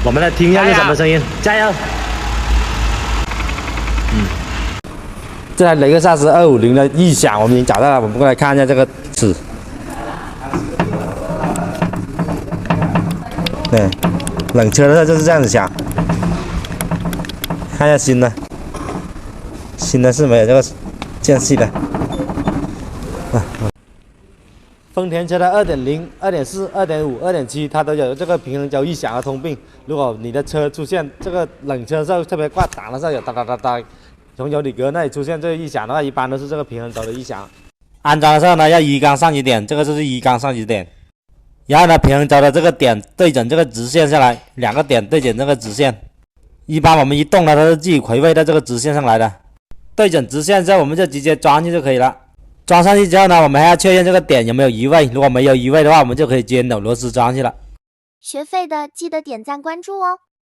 我们来听一下是什么声音，加油！这台雷克萨斯250的异响我们已经找到了，我们过来看一下这个齿。对，冷车的时候就是这样子响。看一下新的，新的是没有这个间隙的。丰田车的2.0、2.4、2.5、2.7，它都有这个平衡轴异响的通病。如果你的车出现这个冷车的时候，特别挂档的时候有哒哒哒哒，从油底格那里出现这个异响的话，一般都是这个平衡轴的异响。安装的时候呢，要一缸上级点，这个就是一缸上级点。然后呢，平衡轴的这个点对准这个直线下来，2个点对准这个直线。一般我们一动它都是自己回位到这个直线上来的。对准直线之后，我们就直接装进去就可以了。装上去之后呢，我们还要确认这个点有没有移位，如果没有移位的话，我们就可以直接扭螺丝装去了。学废的记得点赞关注哦。